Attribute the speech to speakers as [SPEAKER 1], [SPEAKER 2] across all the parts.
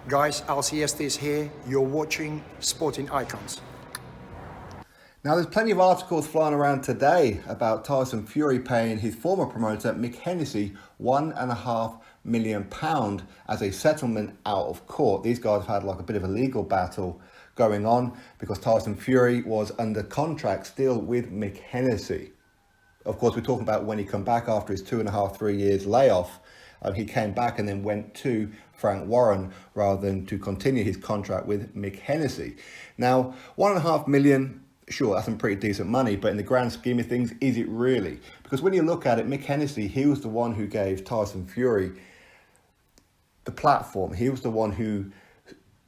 [SPEAKER 1] Guys, LCST is here. You're watching Sporting Icons.
[SPEAKER 2] Now, there's plenty of articles flying around today about Tyson Fury paying his former promoter, MICK Hennessey, £1.5 million as a settlement out of court. These guys have had like a bit of a legal battle going on because Tyson Fury was under contract still with MICK Hennessey. Of course, we're talking about when he come back after his 2.5, 3 years layoff. He came back and then went to Frank Warren rather than to continue his contract with MICK Hennessey. Now, £1.5 million, sure, that's some pretty decent money, but in the grand scheme of things, is it really? Because when you look at it, MICK Hennessey, he was the one who gave Tyson Fury the platform. He was the one who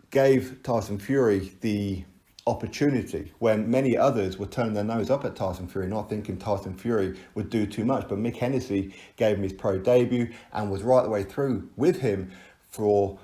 [SPEAKER 2] gave Tyson Fury the opportunity when many others were turning their nose up at Tyson Fury, not thinking Tyson Fury would do too much. But MICK Hennessey gave him his pro debut and was right the way through with him for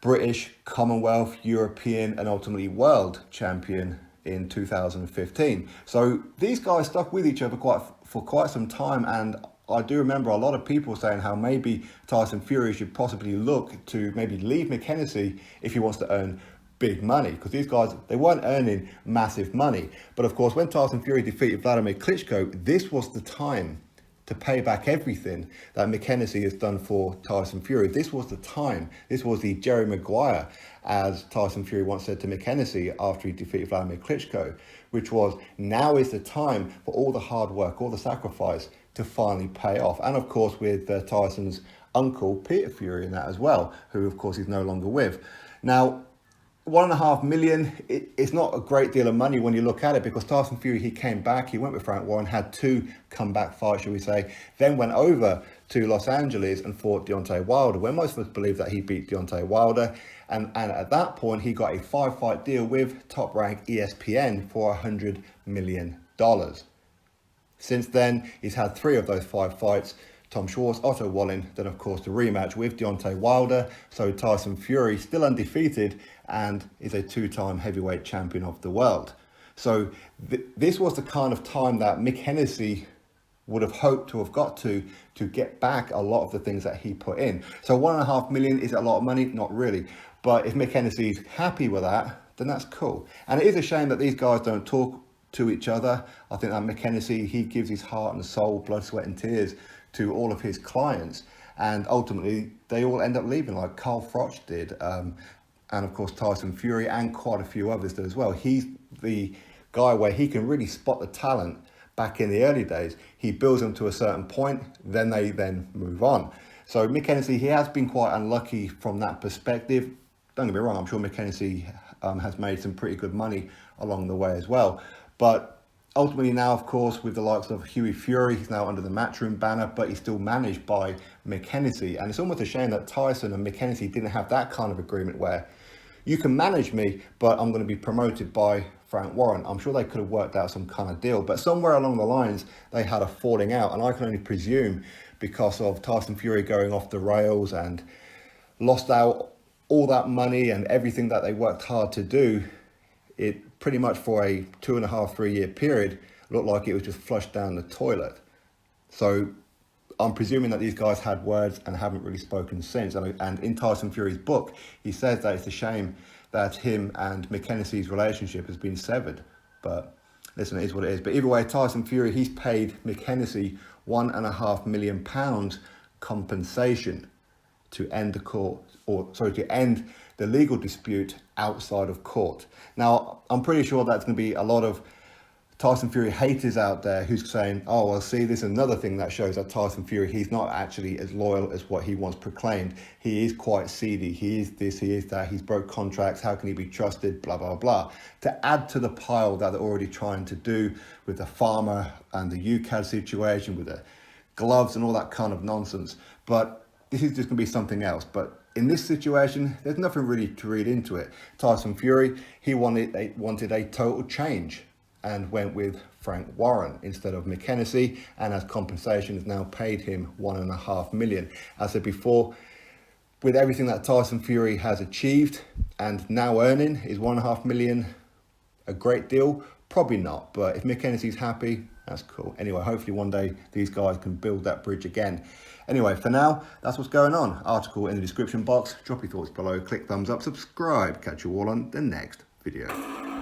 [SPEAKER 2] British, Commonwealth, European and ultimately world champion in 2015. So these guys stuck with each other for quite some time, and I do remember a lot of people saying how maybe Tyson Fury should possibly look to maybe leave MICK Hennessey if he wants to earn big money, because these guys, they weren't earning massive money. But of course, when Tyson Fury defeated Vladimir Klitschko, this was the time to pay back everything that MICK Hennessey has done for Tyson Fury. This was the time. This was the Jerry Maguire, as Tyson Fury once said to MICK Hennessey after he defeated Vladimir Klitschko, which was, now is the time for all the hard work, all the sacrifice to finally pay off. And of course, with Tyson's uncle, Peter Fury, in that as well, who of course he's no longer with. Now, £1.5 million, it's not a great deal of money when you look at it, because Tyson Fury, he came back, he went with Frank Warren, had 2 comeback fights, shall we say, then went over to Los Angeles and fought Deontay Wilder, when most of us believe that he beat Deontay Wilder. And at that point, he got a 5-fight deal with Top Rank ESPN for $100 million. Since then, he's had 3 of those 5 fights. Tom Schwartz, Otto Wallin, then of course the rematch with Deontay Wilder. So Tyson Fury still undefeated and is a 2-time heavyweight champion of the world. So this was the kind of time that MICK Hennessey would have hoped to have got to get back a lot of the things that he put in. So £1.5 million, is it a lot of money? Not really. But if MICK Hennessey's happy with that, then that's cool. And it is a shame that these guys don't talk to each other. I think that MICK Hennessey, he gives his heart and soul, blood, sweat and tears to all of his clients, and ultimately they all end up leaving, like Carl Froch did, and of course Tyson Fury and quite a few others did as well. He's the guy where he can really spot the talent back in the early days. He builds them to a certain point, then they move on. So MICK Hennessey, he has been quite unlucky from that perspective. Don't get me wrong, I'm sure MICK Hennessey has made some pretty good money along the way as well. But ultimately now, of course, with the likes of Hughie Fury, he's now under the Matchroom banner, but he's still managed by MICK Hennessey. And it's almost a shame that Tyson and MICK Hennessey didn't have that kind of agreement where you can manage me, but I'm going to be promoted by Frank Warren. I'm sure they could have worked out some kind of deal, but somewhere along the lines, they had a falling out. And I can only presume because of Tyson Fury going off the rails and lost out all that money and everything that they worked hard to do, it pretty much for a 2.5, 3 year period looked like it was just flushed down the toilet. So I'm presuming that these guys had words and haven't really spoken since. And in Tyson Fury's book, he says that it's a shame that him and MICK Hennessey's relationship has been severed. But listen, it is what it is. But either way, Tyson Fury, he's paid MICK Hennessey £1.5 million compensation to end to end the legal dispute outside of court. Now, I'm pretty sure that's going to be a lot of Tyson Fury haters out there who's saying, oh, well, see, this is another thing that shows that Tyson Fury, he's not actually as loyal as what he once proclaimed. He is quite seedy. He is this, he is that. He's broke contracts. How can he be trusted? Blah, blah, blah. To add to the pile that they're already trying to do with the farmer and the UCAD situation, with the gloves and all that kind of nonsense. But this is just going to be something else. But in this situation, there's nothing really to read into it. Tyson Fury, he wanted a total change and went with Frank Warren instead of MICK Hennessey, and as compensation has now paid him £1.5 million. As I said before, with everything that Tyson Fury has achieved and now earning, is £1.5 million a great deal? Probably not, but if MICK Hennessey's happy, that's cool. Anyway, hopefully one day these guys can build that bridge again. Anyway, for now, that's what's going on. Article in the description box. Drop your thoughts below. Click thumbs up, subscribe. Catch you all on the next video.